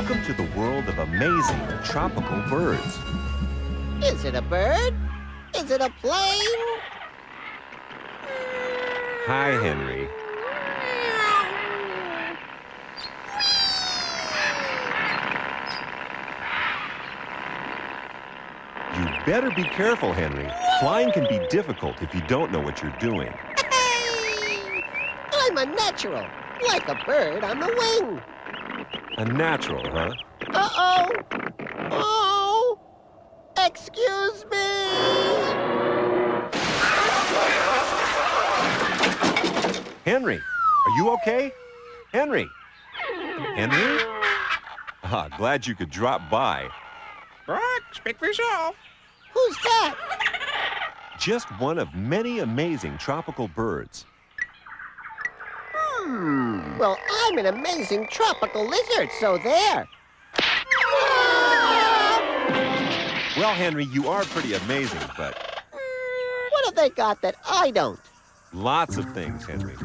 Welcome to the world of amazing tropical birds. Is it a bird? Is it a plane? Hi, Henry. You better be careful, Henry. Flying can be difficult if you don't know what you're doing. Hey! I'm a natural. Like a bird on the wing. A natural, huh? Uh-oh! Oh! Excuse me! Henry, are you okay? Henry? Henry? Ah, glad you could drop by. Brock, speak for yourself. Who's that? Just one of many amazing tropical birds. Well, I'm an amazing tropical lizard, so there. Well, Henry, you are pretty amazing, but What have they got that I don't? lots of things, Henry.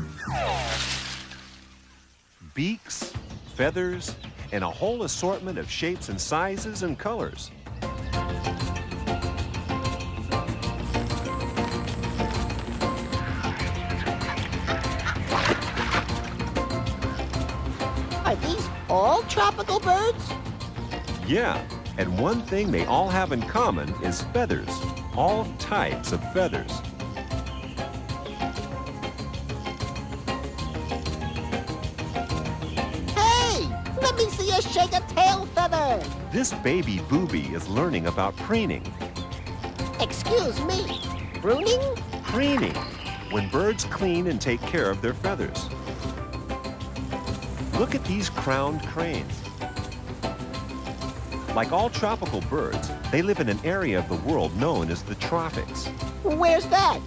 Beaks, feathers, and a whole assortment of shapes and sizes and colors. Are these all tropical birds? Yeah, and one thing they all have in common is feathers. All types of feathers. Hey! Let me see you shake a tail feather! This baby booby is learning about preening. Excuse me, pruning? Preening, when birds clean and take care of their feathers. Look at these crowned cranes. Like all tropical birds, they live in an area of the world known as the tropics. Where's that?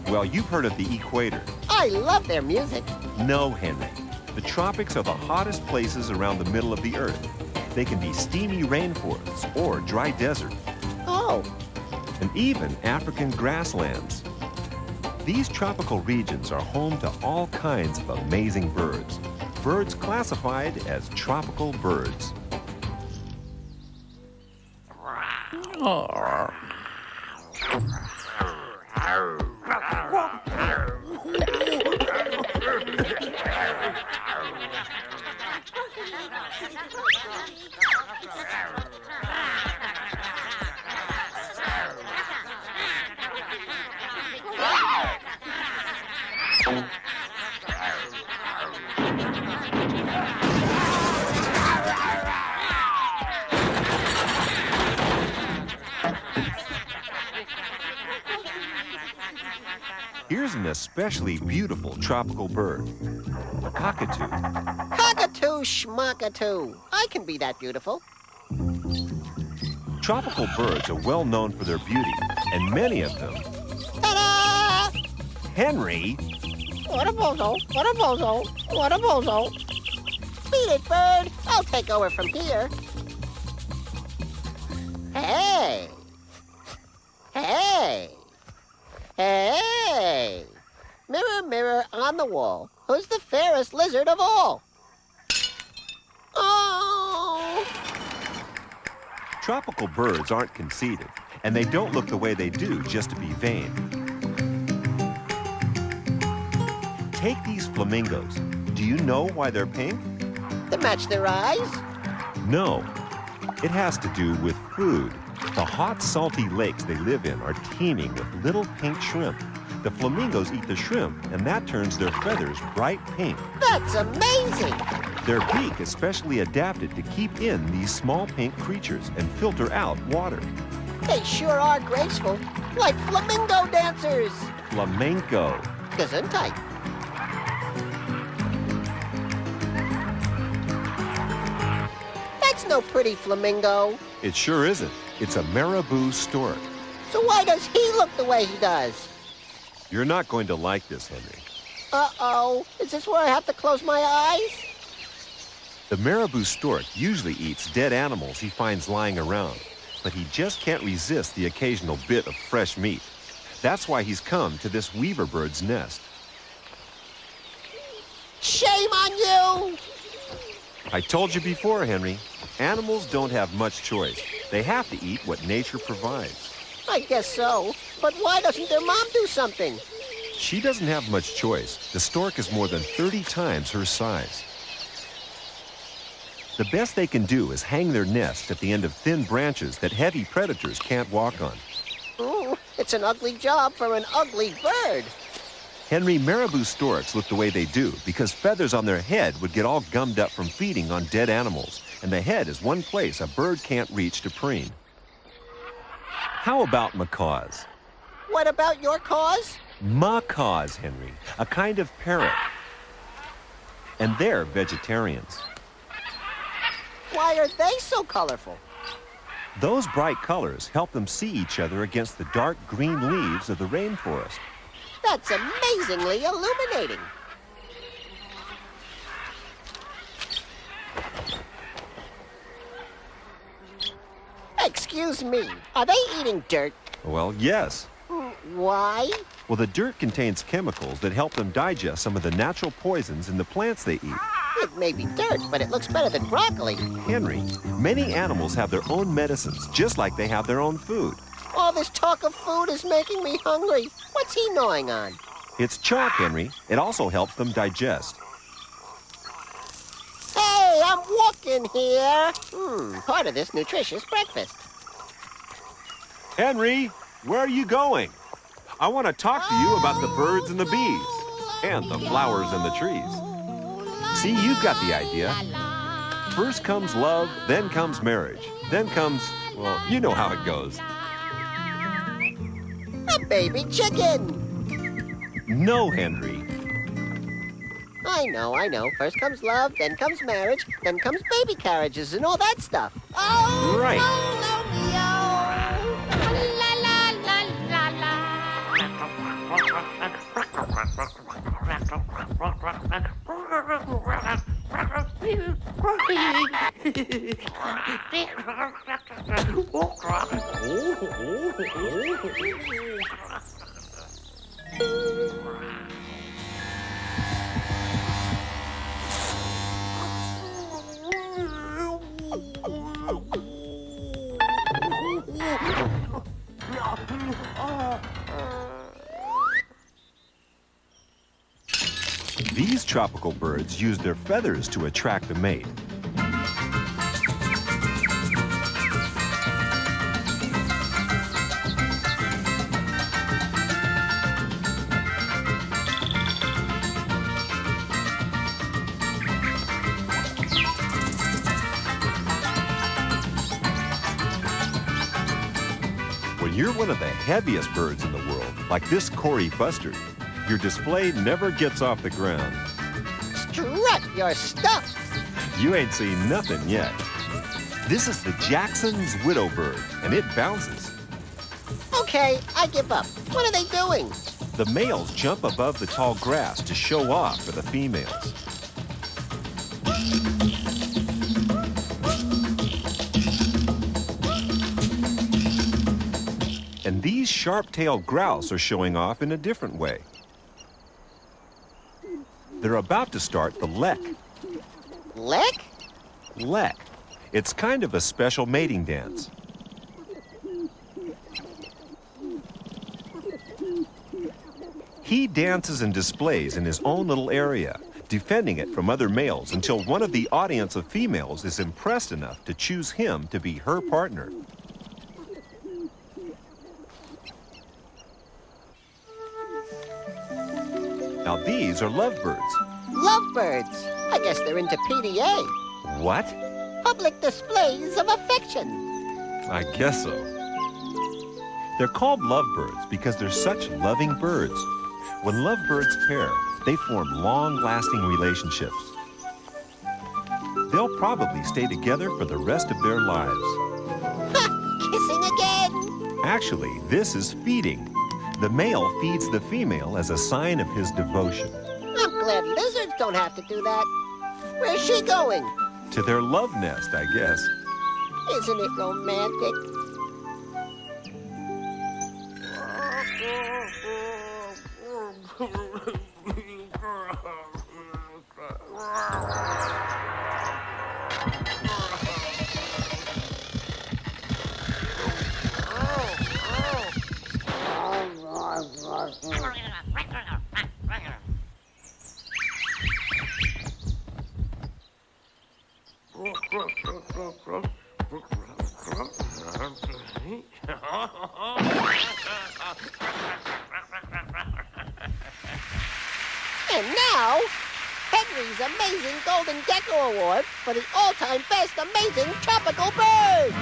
Well, you've heard of the equator. I love their music. No, Henry. The tropics are the hottest places around the middle of the earth. They can be steamy rainforests or dry desert, Oh, and even African grasslands. These tropical regions are home to all kinds of amazing birds. Birds classified as tropical birds. Here's an especially beautiful tropical bird, a cockatoo. cockatoo schmuckatoo. I can be that beautiful. Tropical birds are well known for their beauty, and many of them. Ta-da! Henry, What a bozo, what a bozo, what a bozo. Beat it, bird. I'll take over from here. Hey! Hey! Hey! Mirror, mirror on the wall, who's the fairest lizard of all? Oh! tropical birds aren't conceited, and they don't look the way they do just to be vain. Take these flamingos. Do you know why they're pink? To match their eyes? No. It has to do with food. The hot, salty lakes they live in are teeming with little pink shrimp. The flamingos eat the shrimp, and that turns their feathers bright pink. That's amazing! Their beak is specially adapted to keep in these small pink creatures and filter out water. They sure are graceful, like flamingo dancers. Flamenco. Gesundheit. That's no pretty flamingo. It sure isn't. It's a marabou stork. So why does he look the way he does? You're not going to like this, Henry. Uh-oh. Is this where I have to close my eyes? The marabou stork usually eats dead animals he finds lying around, but he just can't resist the occasional bit of fresh meat. That's why he's come to this weaver bird's nest. Shame on you! I told you before, Henry, animals don't have much choice. They have to eat what nature provides. I guess so. But why doesn't their mom do something? She doesn't have much choice. The stork is more than 30 times her size. The best they can do is hang their nest at the end of thin branches that heavy predators can't walk on. Ooh, it's an ugly job for an ugly bird. Henry, marabou storks look the way they do because feathers on their head would get all gummed up from feeding on dead animals, and the head is one place a bird can't reach to preen. How about macaws? What about your cause? Macaws, Henry, a kind of parrot. And they're vegetarians. Why are they so colorful? Those bright colors help them see each other against the dark green leaves of the rainforest. That's amazingly illuminating. Excuse me, are they eating dirt? Well, yes. Why? Well, the dirt contains chemicals that help them digest some of the natural poisons in the plants they eat. It may be dirt, but it looks better than broccoli. Henry, many animals have their own medicines, just like they have their own food. All this talk of food is making me hungry. What's he gnawing on? It's chalk, Henry. It also helps them digest. Hey, I'm walking here. Part of this nutritious breakfast. Henry, where are you going? I want to talk to you about the birds and the bees, and the flowers and the trees. See, you've got the idea. First comes love, then comes marriage, then comes, well, you know how it goes. A baby chicken. No, Henry. I know. First comes love, then comes marriage, then comes baby carriages and all that stuff. Oh, Right. These tropical birds use their feathers to attract a mate. When you're one of the heaviest birds in the world, like this Cory bustard, your display never gets off the ground. Strut your stuff. You ain't seen nothing yet. This is the Jackson's widow bird, and it bounces. Okay, I give up. What are they doing? The males jump above the tall grass to show off for the females. And these sharp-tailed grouse are showing off in a different way. They're about to start the lek. Lek? Lek. It's kind of a special mating dance. He dances and displays in his own little area, defending it from other males until one of the audience of females is impressed enough to choose him to be her partner. Now these are lovebirds. Lovebirds. I guess they're into PDA. What? Public displays of affection. I guess so. They're called lovebirds because they're such loving birds. When lovebirds pair, they form long-lasting relationships. They'll probably stay together for the rest of their lives. Ha! Kissing again. Actually, this is feeding. The male feeds the female as a sign of his devotion. I'm glad lizards don't have to do that. Where's she going? To their love nest, I guess. Isn't it romantic? And now, Henry's Amazing Golden Gecko Award for the all-time best amazing tropical bird.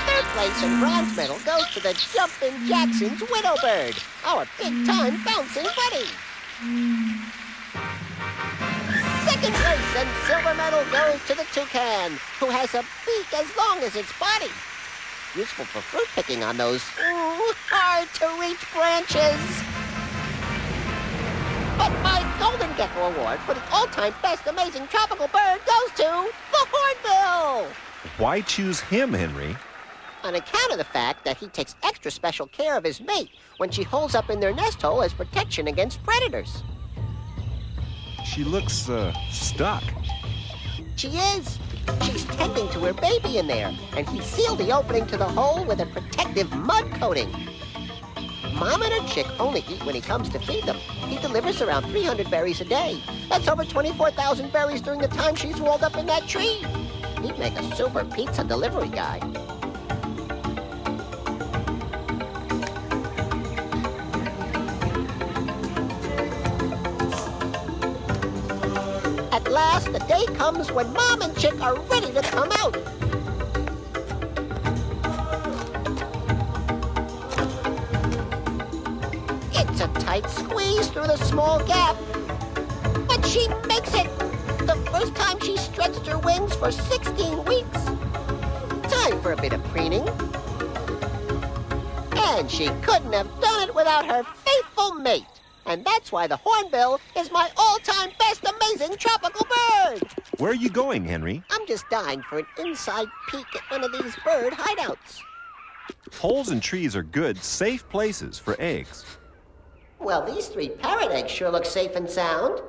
Third place and bronze medal goes to the Jumpin' Jackson's widow bird, our big-time bouncing buddy. Second place and silver medal goes to the toucan, who has a beak as long as its body. Useful for fruit picking on those hard-to-reach branches. But my Golden Gecko Award for the all-time best amazing tropical bird goes to the hornbill. Why choose him, Henry? On account of the fact that he takes extra special care of his mate when she holes up in their nest hole as protection against predators. She looks, stuck. She is. She's tending to her baby in there, and he sealed the opening to the hole with a protective mud coating. Mom and her chick only eat when he comes to feed them. He delivers around 300 berries a day. That's over 24,000 berries during the time she's walled up in that tree. He'd make a super pizza delivery guy. At last, the day comes when Mom and Chick are ready to come out. It's a tight squeeze through the small gap. But she makes it. The first time she stretched her wings for 16 weeks. Time for a bit of preening. And she couldn't have done it without her faithful mate. And that's why the hornbill is my all-time best amazing tropical bird. Where are you going, Henry? I'm just dying for an inside peek at one of these bird hideouts. Holes in trees are good, safe places for eggs. Well, these 3 parrot eggs sure look safe and sound.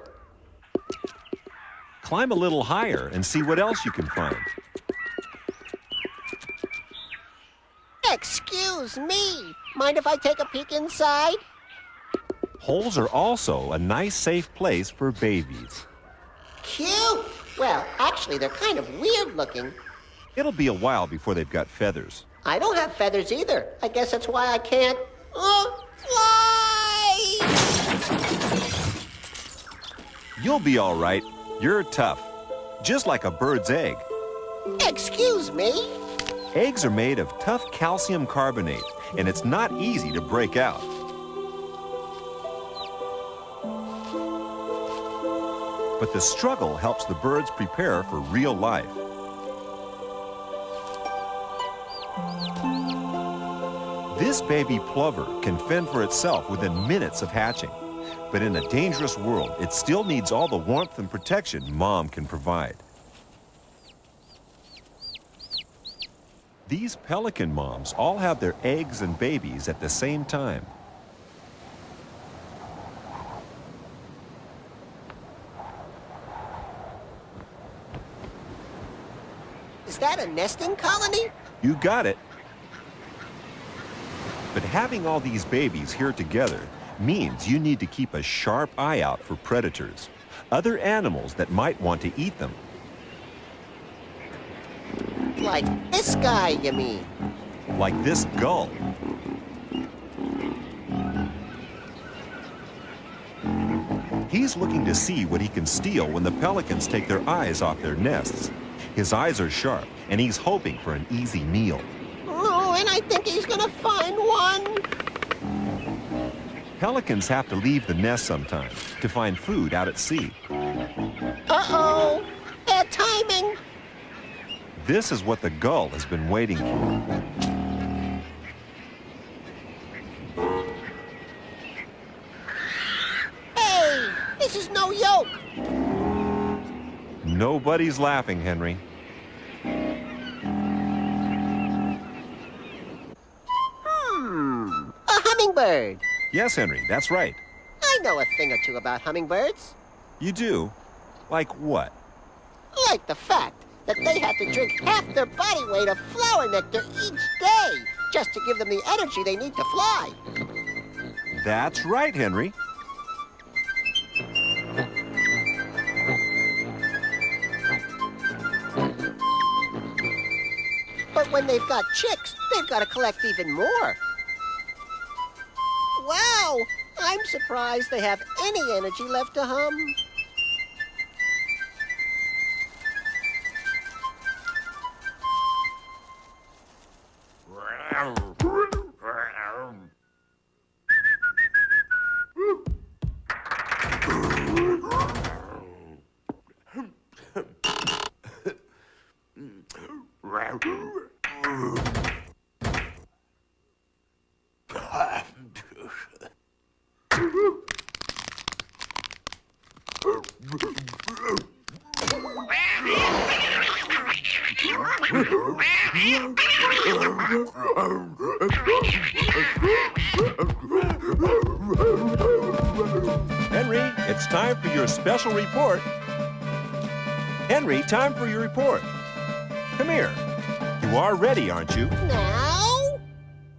Climb a little higher and see what else you can find. Excuse me. Mind if I take a peek inside? Holes are also a nice, safe place for babies. Cute. Well, actually, they're kind of weird looking. It'll be a while before they've got feathers. I don't have feathers either. I guess that's why I can't fly. You'll be all right. You're tough. Just like a bird's egg. Excuse me? Eggs are made of tough calcium carbonate, and it's not easy to break out. But the struggle helps the birds prepare for real life. This baby plover can fend for itself within minutes of hatching. But in a dangerous world, it still needs all the warmth and protection Mom can provide. These pelican moms all have their eggs and babies at the same time. Is that a nesting colony? You got it. But having all these babies here together means you need to keep a sharp eye out for predators, other animals that might want to eat them. Like this guy, you mean? Like this gull. He's looking to see what he can steal when the pelicans take their eyes off their nests. His eyes are sharp, and he's hoping for an easy meal. Oh, and I think he's gonna find one. Pelicans have to leave the nest sometimes to find food out at sea. Uh-oh, bad timing. This is what the gull has been waiting for. Hey, this is no yoke. Nobody's laughing, Henry. A hummingbird. Yes, Henry, that's right. I know a thing or two about hummingbirds. You do? Like what? Like the fact that they have to drink half their body weight of flower nectar each day just to give them the energy they need to fly. That's right, Henry. But when they've got chicks, they've got to collect even more. Wow! I'm surprised they have any energy left to hum. Henry, it's time for your special report. Henry, time for your report. Come here. You are ready, aren't you? Now?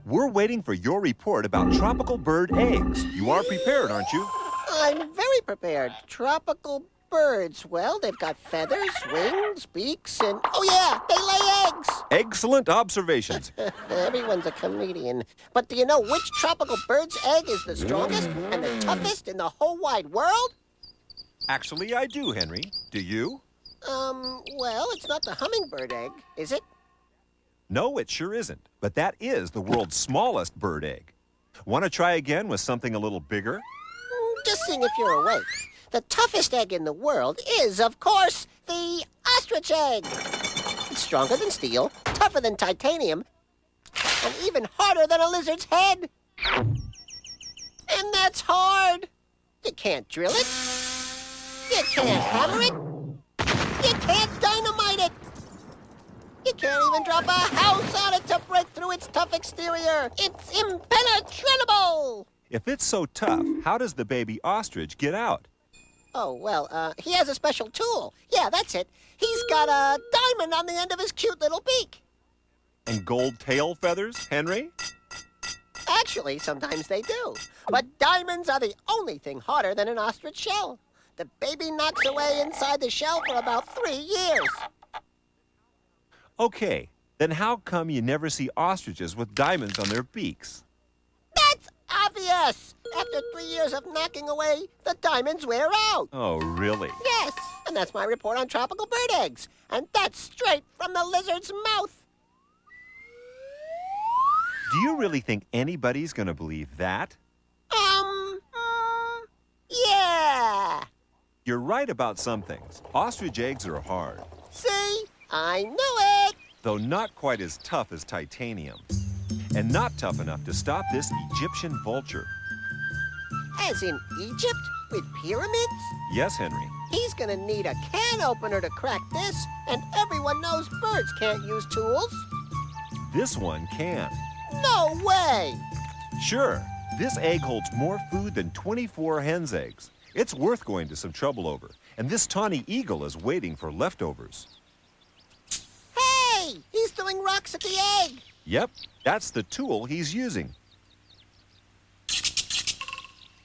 We're waiting for your report about tropical bird eggs. You are prepared, aren't you? I'm very prepared. Tropical birds. Well, they've got feathers, wings, beaks, and... Oh, yeah, they lay eggs. Excellent observations. Everyone's a comedian. But do you know which tropical bird's egg is the strongest and the toughest in the whole wide world? Actually, I do, Henry. Do you? Well, it's not the hummingbird egg, is it? No, it sure isn't. But that is the world's smallest bird egg. Want to try again with something a little bigger? Just seeing if you're awake. The toughest egg in the world is, of course, the ostrich egg. It's stronger than steel, tougher than titanium, and even harder than a lizard's head. And that's hard. You can't drill it. You can't hammer it. You can't dynamite it. You can't even drop a house on it to break through its tough exterior. It's impenetrable. If it's so tough, how does the baby ostrich get out? Oh, well, he has a special tool. Yeah, that's it. He's got a diamond on the end of his cute little beak. And gold tail feathers, Henry? Actually, sometimes they do. But diamonds are the only thing harder than an ostrich shell. The baby knocks away inside the shell for about 3 years. Okay, then how come you never see ostriches with diamonds on their beaks? That's obvious. After 3 years of knocking away, the diamonds wear out. Oh, really? Yes, and that's my report on tropical bird eggs. And that's straight from the lizard's mouth. Do you really think anybody's going to believe that? Yeah. You're right about some things. Ostrich eggs are hard, See? I knew it. though not quite as tough as titanium. And not tough enough to stop this Egyptian vulture. As in Egypt with pyramids? Yes, Henry. He's gonna need a can opener to crack this, and everyone knows birds can't use tools. This one can. No way! Sure, this egg holds more food than 24 hen's eggs. It's worth going to some trouble over, and this tawny eagle is waiting for leftovers. Hey! He's throwing rocks at the egg! Yep, that's the tool he's using.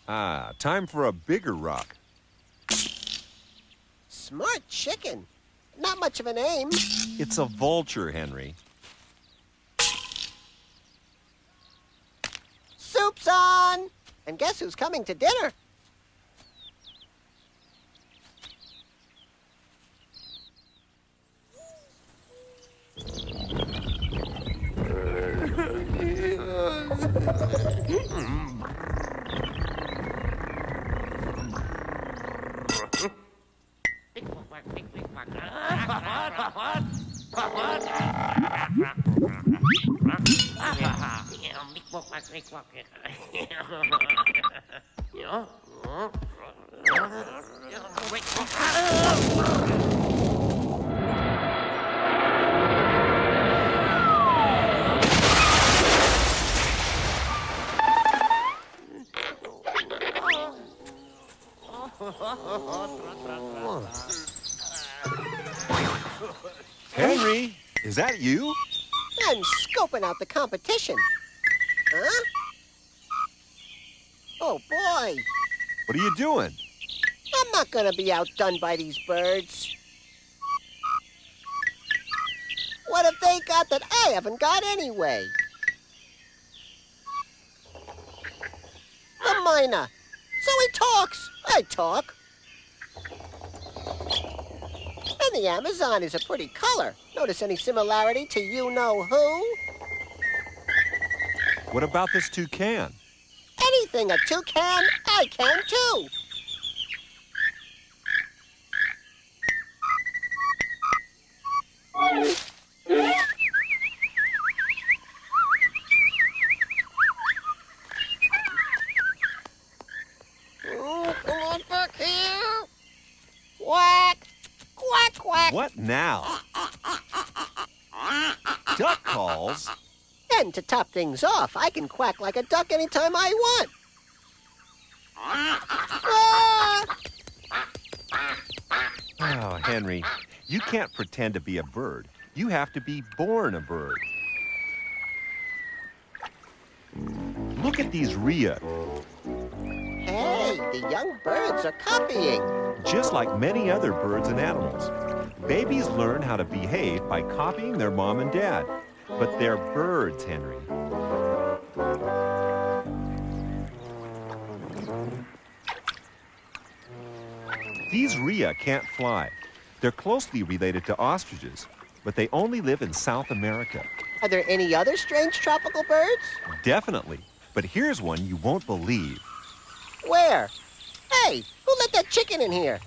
Ah, time for a bigger rock. Smart chicken. Not much of an aim. It's a vulture, Henry. Soup's on! And guess who's coming to dinner? Henry, is that you? I'm scoping out the competition. Huh? Oh, boy. What are you doing? I'm not gonna be outdone by these birds. What What have they got that I haven't got anyway? The myna. So he talks. I talk. And the Amazon is a pretty color. Notice any similarity to you-know-who? What about this toucan? Anything a toucan, I can too. Oh, come on back here. Quack, quack, quack. What now? Duck calls? And to top things off, I can quack like a duck anytime I want. Ah! Oh, Henry, you can't pretend to be a bird. You have to be born a bird. Look at these rhea. Hey, the young birds are copying. Just like many other birds and animals, babies learn how to behave by copying their mom and dad. But they're birds, Henry. These rhea can't fly. They're closely related to ostriches, but they only live in South America. Are there any other strange tropical birds? Definitely. But here's one you won't believe. Where? Hey, who let that chicken in here?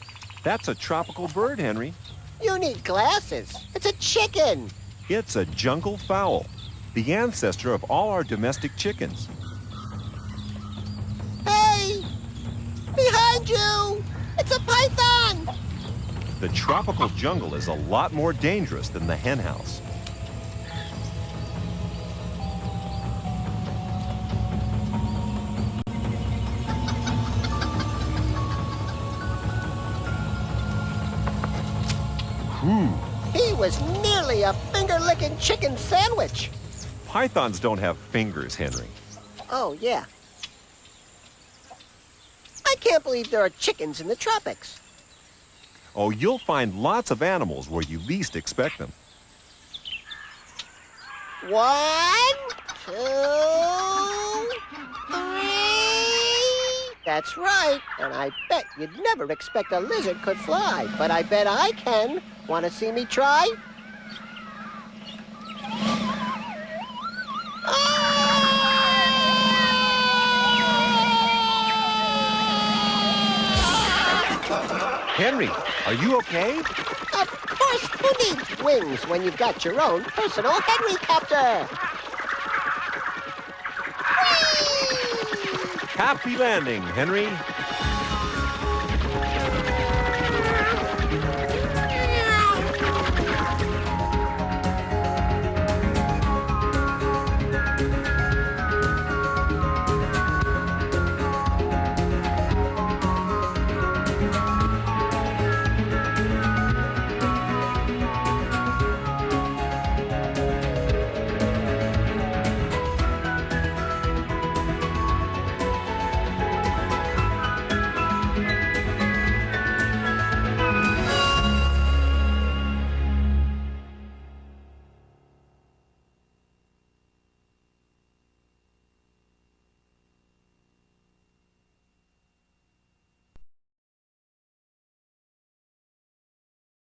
That's a tropical bird, Henry. You need glasses. It's a chicken. It's a jungle fowl, the ancestor of all our domestic chickens. Hey! Behind you! It's a python! The tropical jungle is a lot more dangerous than the hen house. Whew. He was nearly a finger-licking chicken sandwich. Pythons don't have fingers, Henry. Oh, yeah. I can't believe there are chickens in the tropics. Oh, you'll find lots of animals where you least expect them. 1, 2, 3. That's right. And I bet you'd never expect a lizard could fly. But I bet I can. Want to see me try? Henry, are you okay? Of course, who needs wings when you've got your own personal Henrycopter? Happy landing, Henry.